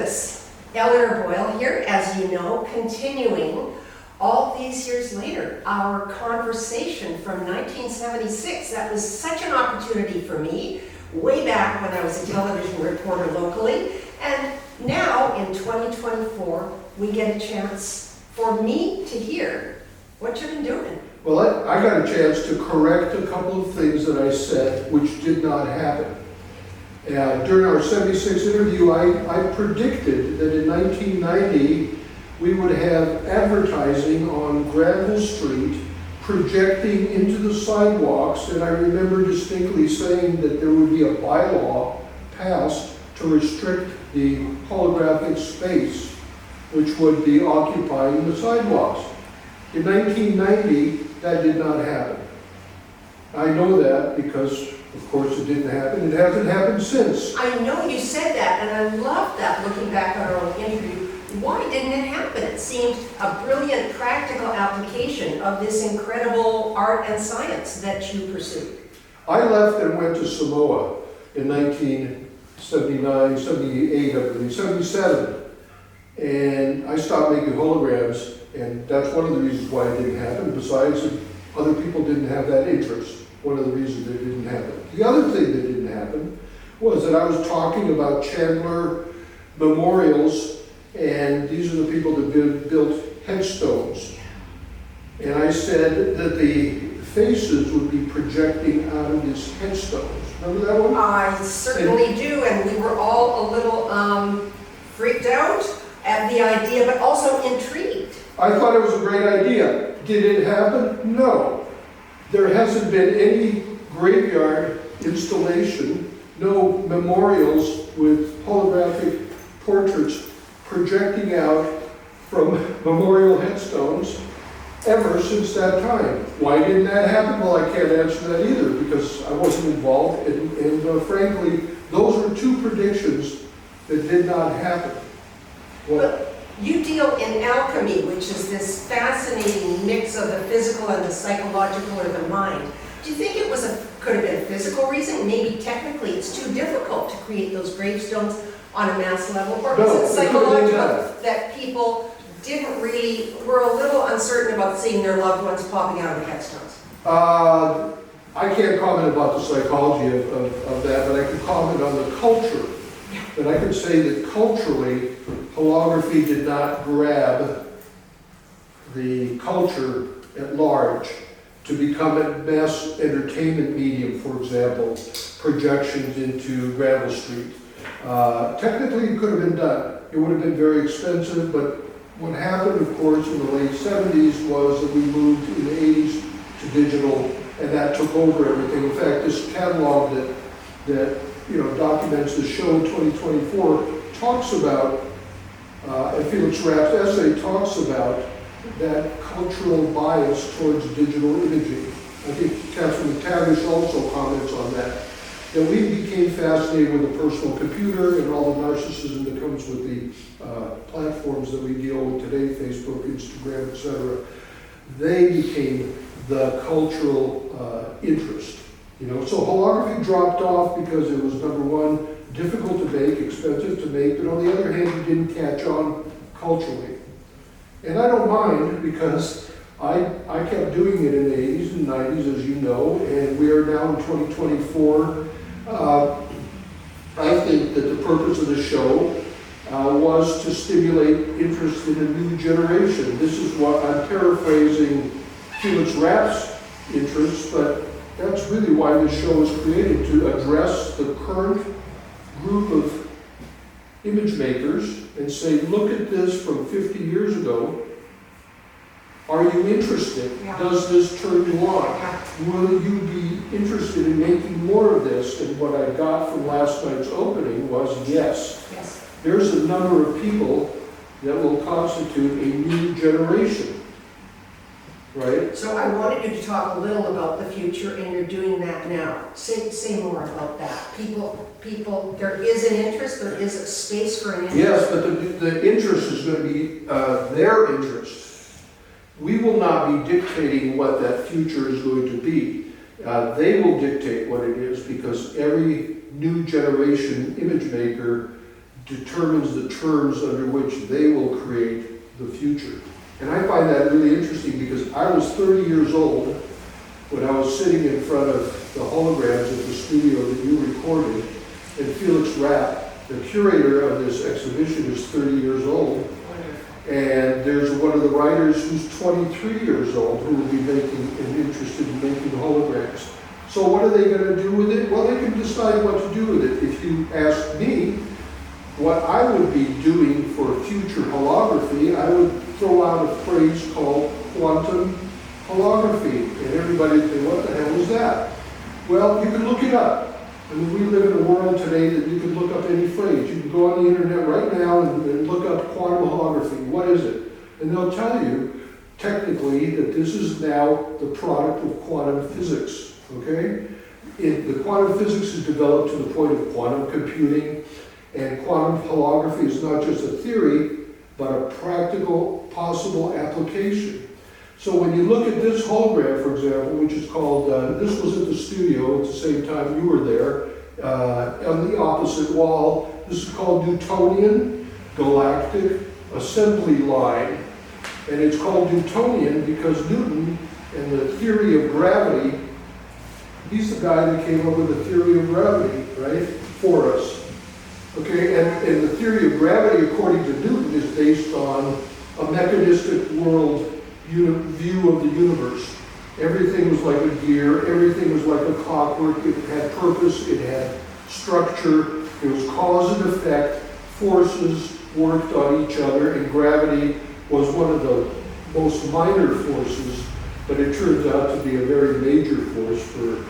Razutis. Eleanor Boyle here, as you know, continuing all these years later, our conversation from 1976. That was such an opportunity for me, way back when I was a television reporter locally. And now, in 2024, we get a chance for me to hear what you've been doing. Well, I got a chance to correct a couple of things that I said which did not happen. During our 76 interview, I predicted that in 1990 we would have advertising on Granville Street projecting into the sidewalks, and I remember distinctly saying that there would be a bylaw passed to restrict the holographic space which would be occupying the sidewalks. In 1990, that did not happen. I know that because, of course, it didn't happen. It hasn't happened since. I know you said that, and I love that looking back on our own interview. Why didn't it happen? It seemed a brilliant practical application of this incredible art and science that you pursued. I left and went to Samoa in 1979, 78, I believe, 77. And I stopped making holograms, and that's one of the reasons why it didn't happen. Besides, other people didn't have that interest. One of the reasons it didn't happen. The other thing that didn't happen was that I was talking about Chandler memorials, and these are the people that built headstones. And I said that the faces would be projecting out of these headstones. Remember that one? I certainly do, and we were all a little freaked out at the idea, but also intrigued. I thought it was a great idea. Did it happen? No. There hasn't been any graveyard installation, no memorials with holographic portraits projecting out from memorial headstones ever since that time. Why didn't that happen? Well, I can't answer that either because I wasn't involved, and frankly, those were two predictions that did not happen. Well, you deal in alchemy, which is this fascinating mix of the physical and the psychological or the mind. Do you think it could have been a physical reason? Maybe technically it's too difficult to create those gravestones on a mass level, or No, is it psychological that. that people were a little uncertain about seeing their loved ones popping out of the headstones? I can't comment about the psychology of that, but I can comment on the culture. But I can say that culturally, holography did not grab the culture at large to become a mass entertainment medium, for example, projections into Granville Street. Technically, it could have been done. It would have been very expensive, but what happened, of course, in the late 70s was that we moved in the 80s to digital, and that took over everything. In fact, this catalog that documents the show in 2024 talks about, and Felix Rapp's essay talks about that cultural bias towards digital imaging. I think Catherine McTavish also comments on that. That we became fascinated with the personal computer and all the narcissism that comes with the platforms that we deal with today, Facebook, Instagram, etc. They became the cultural interest. So holography dropped off because it was, number one, difficult to make, expensive to make, but on the other hand, it didn't catch on culturally. And I don't mind because I kept doing it in the 80s and 90s, as you know, and we are now in 2024. I think that the purpose of the show was to stimulate interest in a new generation. This is what I'm paraphrasing Felix Rapp's interest, but that's really why this show was created, to address the current group of image makers and say, look at this from 50 years ago. Are you interested? Yeah. Does this turn you on? Yeah. Will you be interested in making more of this? And what I got from last night's opening was yes. Yes. There's a number of people that will constitute a new generation. Right? So I wanted you to talk a little about the future, and you're doing that now. Say more about that. People, there is an interest, there is a space for an interest. Yes, but the interest is going to be their interest. We will not be dictating what that future is going to be. They will dictate what it is because every new generation image maker determines the terms under which they will create the future. And I find that really interesting because I was 30 years old when I was sitting in front of the holograms at the studio that you recorded, and Felix Rapp, the curator of this exhibition, is 30 years old. And there's one of the writers who's 23 years old who will be making and interested in making holograms. So what are they going to do with it? Well, they can decide what to do with it. If you ask me what I would be doing for future holography, I would throw out a phrase called quantum holography. And everybody would say, what the hell is that? Well, you can look it up. I mean, we live in a world today that you can look up any phrase. You can go on the internet right now and look up quantum holography. What is it? And they'll tell you, technically, that this is now the product of quantum physics, okay? The quantum physics is developed to the point of quantum computing, and quantum holography is not just a theory, but a practical, possible application. So when you look at this hologram, for example, which is called, this was at the studio at the same time you were there, on the opposite wall, this is called Newtonian Galactic Assembly Line. And it's called Newtonian because Newton and the theory of gravity, he's the guy that came up with the theory of gravity, right, for us. Okay, and the theory of gravity, according to Newton, is based on a mechanistic world view of the universe. Everything was like a gear, everything was like a clockwork, it had purpose, it had structure, it was cause and effect, forces worked on each other, and gravity was one of the most minor forces, but it turns out to be a very major force for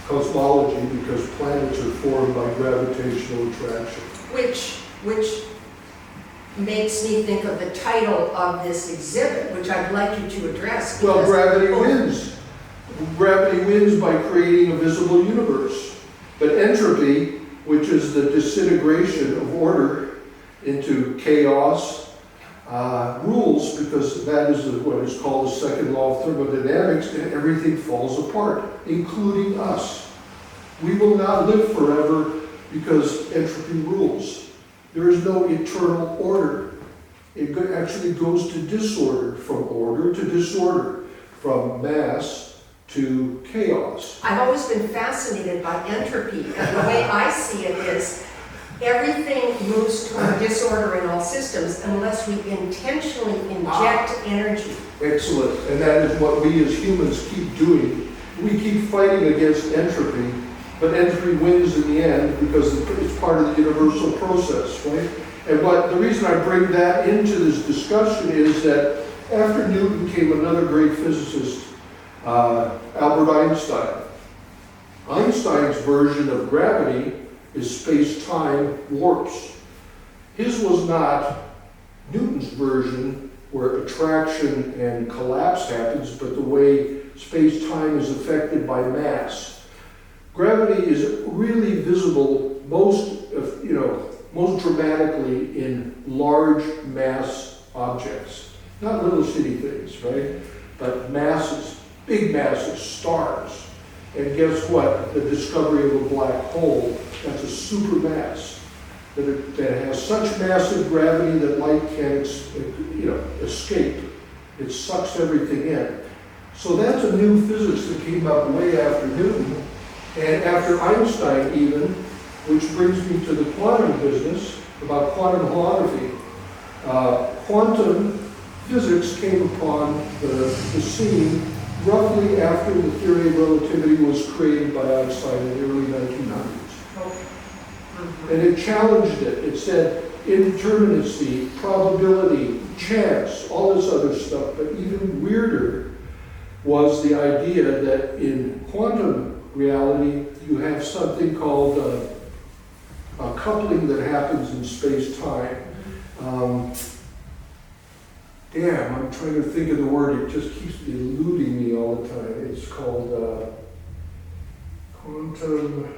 cosmology because planets are formed by gravitational attraction. Which makes me think of the title of this exhibit, which I'd like you to address. Well, gravity wins. Gravity wins by creating a visible universe. But entropy, which is the disintegration of order into chaos, rules because that is what is called the second law of thermodynamics, and everything falls apart, including us. We will not live forever because entropy rules. There is no eternal order. It actually goes to disorder, from order to disorder, from mass to chaos. I've always been fascinated by entropy, and the way I see it is everything moves toward disorder in all systems unless we intentionally inject energy. Excellent, and that is what we as humans keep doing. We keep fighting against entropy, but entropy wins in the end because it's part of the universal process, right? And the reason I bring that into this discussion is that after Newton came another great physicist, Albert Einstein. Einstein's version of gravity is space-time warps. His was not Newton's version where attraction and collapse happens, but the way space-time is affected by mass. Gravity is really visible most dramatically in large mass objects. Not little shitty things, right? But masses, big masses, stars. And guess what? The discovery of a black hole, that's a supermass that has such massive gravity that light can't escape. It sucks everything in. So that's a new physics that came up way after Newton. And after Einstein even, which brings me to the quantum business, about quantum holography. Quantum physics came upon the scene roughly after the theory of relativity was created by Einstein in the early 1900s. And it challenged it. It said indeterminacy, probability, chance, all this other stuff. But even weirder was the idea that in quantum reality, you have something called a coupling that happens in space-time. I'm trying to think of the word. It just keeps eluding me all the time. It's called quantum.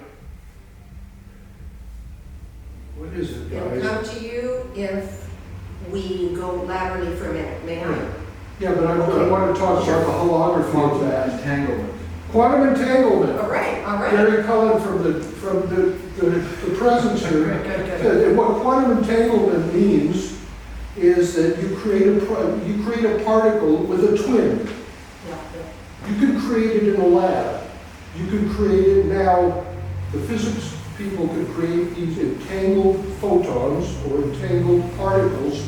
What is it, guys? It'll come to you if we go laterally for a minute, may I? Yeah, but I want to talk about the holography of that. Entanglement. Quantum entanglement. All right. Gary Cullen from the presence here. because and what quantum entanglement means is that you create a particle with a twin. Yeah. You can create it in a lab. You can create it now. The physics people can create these entangled photons or entangled particles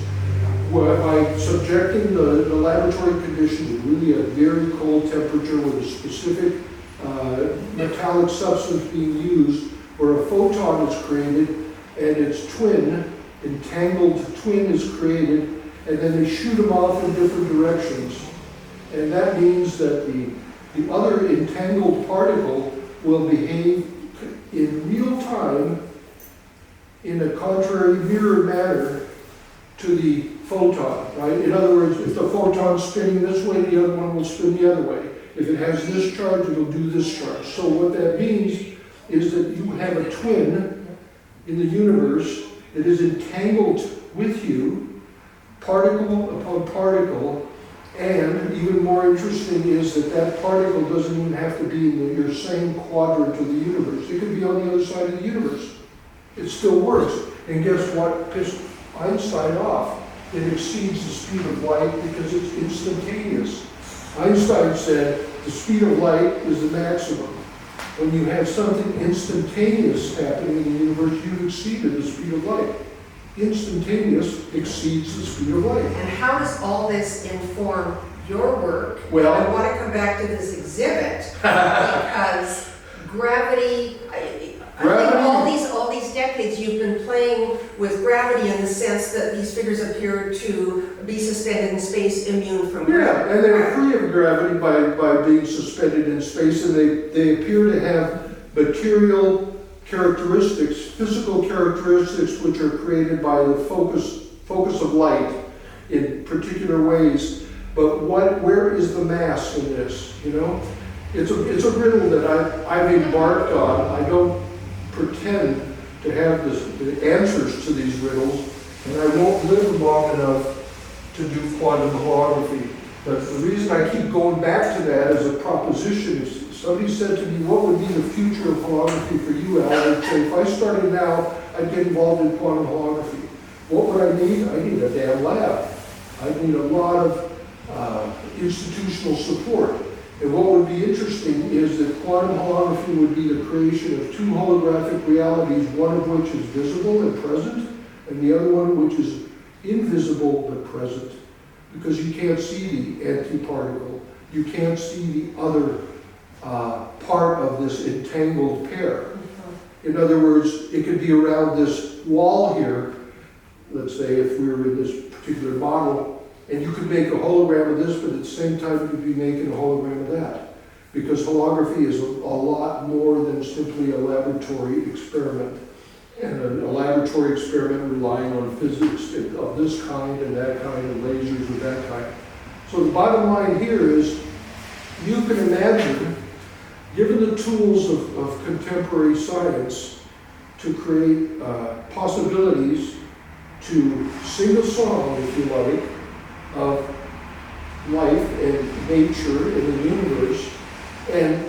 by subjecting the laboratory condition to really a very cold temperature with a specific metallic substance being used, where a photon is created and its twin, entangled twin, is created, and then they shoot them off in different directions. And that means that the other entangled particle will behave in real time in a contrary mirror manner to the photon, right? In other words, if the photon's spinning this way, the other one will spin the other way. If it has this charge, it'll do this charge. So what that means is that you have a twin in the universe that is entangled with you, particle upon particle, and even more interesting is that that particle doesn't even have to be in your same quadrant of the universe. It could be on the other side of the universe. It still works. And guess what pissed Einstein off? It exceeds the speed of light because it's instantaneous. Einstein said the speed of light is the maximum. When you have something instantaneous happening in the universe, you've exceeded the speed of light. Instantaneous exceeds the speed of light. And how does all this inform your work? Well, I want to come back to this exhibit because gravity, I think all these decades you've been playing with gravity in the sense that these figures appear to be suspended in space, immune from gravity. Yeah, and they're free of gravity by being suspended in space, and they appear to have material characteristics, physical characteristics, which are created by the focus of light in particular ways. But where is the mass in this? You know, it's a riddle that I've embarked on. I don't pretend to have the answers to these riddles, and I won't live long enough to do quantum holography. But the reason I keep going back to that as a proposition is, somebody said to me, what would be the future of holography for you, Al? I'd say, if I started now, I'd get involved in quantum holography. What would I need? I need a damn lab. I need a lot of institutional support. And what would be interesting is that quantum holography would be the creation of two holographic realities, one of which is visible and present, and the other one which is invisible but present. Because you can't see the antiparticle. You can't see the other part of this entangled pair. In other words, it could be around this wall here, let's say if we were in this particular model, and you could make a hologram of this, but at the same time you could be making a hologram of that. Because holography is a lot more than simply a laboratory experiment. And a laboratory experiment relying on physics of this kind and that kind, and lasers of that kind. So the bottom line here is, you can imagine, given the tools of contemporary science, to create possibilities to sing a song, if you like, of life and nature in the universe, and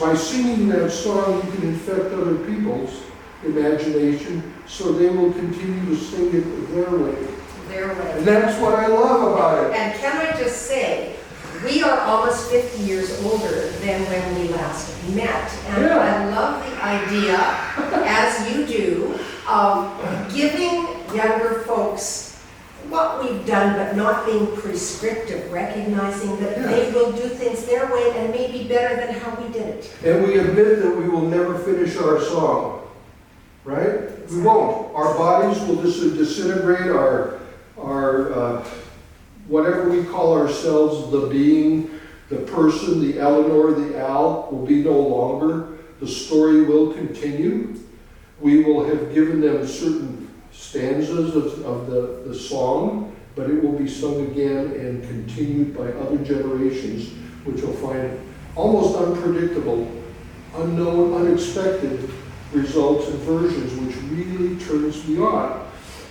by singing that song you can infect other people's imagination so they will continue to sing it their way. Their way. And that's what I love about it. And can I just say, we are almost 50 years older than when we last met. And Yeah. I love the idea, as you do, of giving younger folks what we've done, but not being prescriptive, recognizing that they will do things their way and maybe better than how we did it. And we admit that we will never finish our song, right? We won't. Our bodies will disintegrate, our whatever we call ourselves, the being, the person, the Eleanor, the Al, will be no longer. The story will continue. We will have given them certain stanzas of the song, but it will be sung again and continued by other generations, which will find almost unpredictable, unknown, unexpected results and versions, which really turns me on.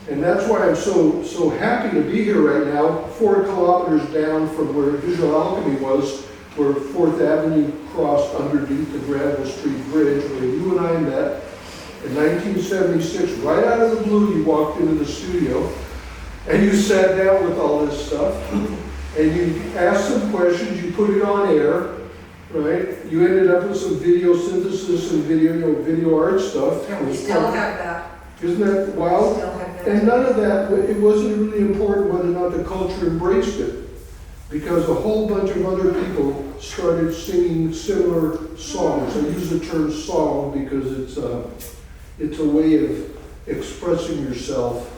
And that's why I'm so happy to be here right now, 4 kilometers down from where Visual Alchemy was, where 4th Avenue crossed underneath the Granville Street Bridge, where you and I met. In 1976, right out of the blue, you walked into the studio and you sat down with all this stuff and you asked some questions, you put it on air, right? You ended up with some video synthesis and video art stuff. Yeah, we still have that. Isn't that wild? Still have that. And none of that, it wasn't really important whether or not the culture embraced it, because a whole bunch of other people started singing similar songs. I use the term song because it's a way of expressing yourself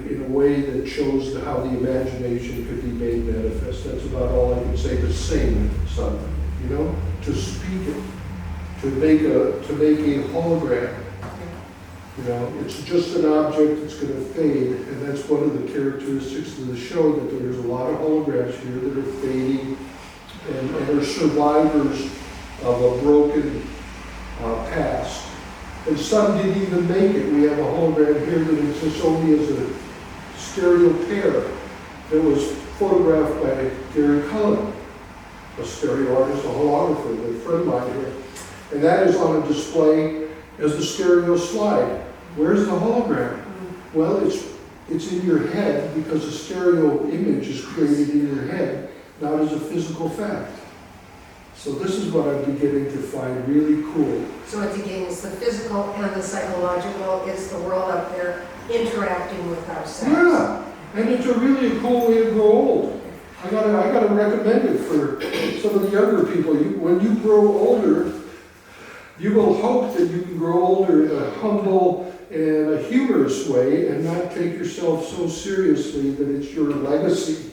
in a way that shows how the imagination could be made manifest. That's about all I can say. To sing something, you know, to speak it, to make a hologram. You know, it's just an object that's going to fade, and that's one of the characteristics of the show, that there's a lot of holograms here that are fading and are survivors of a broken past. And some didn't even make it. We have a hologram here that exists only as a stereo pair that was photographed by Gary Cullen, a stereo artist, a holographer, a friend of mine here. And that is on a display as the stereo slide. Where's the hologram? Well, it's in your head, because a stereo image is created in your head, not as a physical fact. So this is what I'm beginning to find really cool. So it's the physical and the psychological, it's the world up there interacting with ourselves. Yeah, and it's a really cool way to grow old. I gotta recommend it for some of the younger people. When you grow older, you will hope that you can grow older in a humble and a humorous way and not take yourself so seriously that it's your legacy,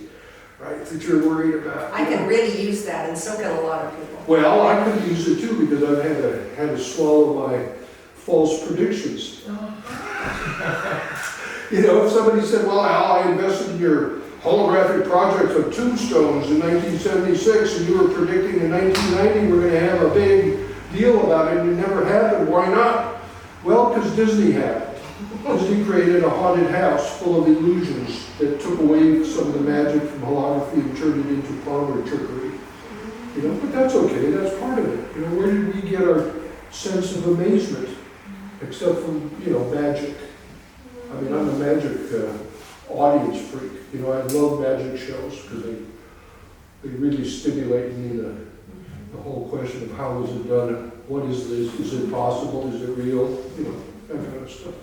right, that you're worried about. I can really use that, and so can a lot of people. Well, I could use it too, because I've had to swallow my false predictions. You know, if somebody said, well, Al, I invested in your holographic project of tombstones in 1976, and you were predicting in 1990 we're going to have a big deal about it, and it never happened. Why not? Well, because Disney happened. Disney created a haunted house full of illusions that took away some of the magic from holography and turned it into parlor trickery. You know, but that's okay. That's part of it. You know, where did we get our sense of amazement, except from, you know, magic? I mean, I'm a magic audience freak. You know, I love magic shows because they really stimulate me. The whole question of how is it done, what is this, is it possible, is it real, you know, that kind of stuff.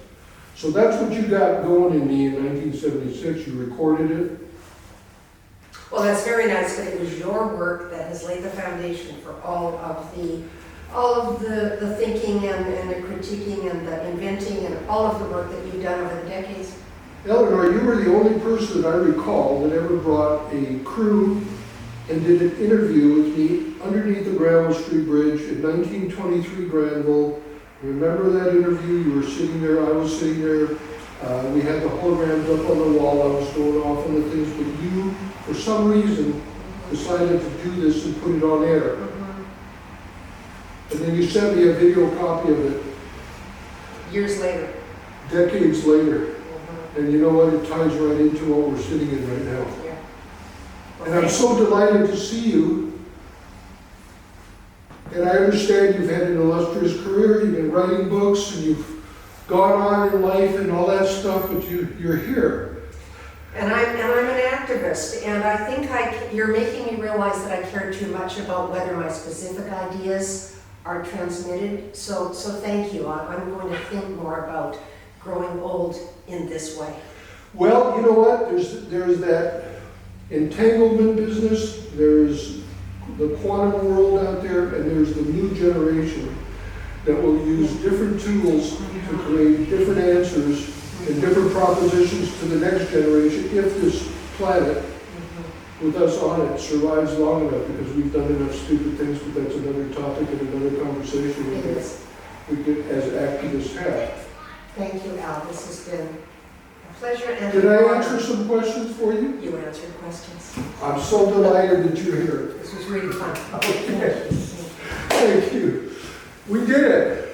So that's what you got going in me in 1976. You recorded it. Well, that's very nice, but it was your work that has laid the foundation for all of the thinking and the critiquing and the inventing and all of the work that you've done over the decades. Eleanor, you were the only person that I recall that ever brought a crew and did an interview with me underneath the Granville Street Bridge in 1923 Granville. Remember that interview? You were sitting there, I was sitting there. We had the holograms up on the wall. I was going off on the things, but you, for some reason, decided to do this and put it on air. And then you sent me a video copy of it. Years later. Decades later. And you know what? It ties right into what we're sitting in right now. Yeah. And I'm so delighted to see you. And I understand you've had an illustrious career, you've been writing books, and you've gone on in life and all that stuff, but you're here. And I'm an activist, and I think you're making me realize that I care too much about whether my specific ideas are transmitted. So thank you. I'm going to think more about growing old in this way. Well, you know what? There's that entanglement business, there's the quantum world out there, and there's the new generation that will use different tools to create different answers and different propositions to the next generation if this planet with us on it survives long enough, because we've done enough stupid things, but that's another topic and another conversation we could, as activists, have. Thank you, Al. This has been a pleasure. And did I answer some questions for you? You answered questions. I'm so delighted that you're here. This was really fun. Okay. Thank you. We did it.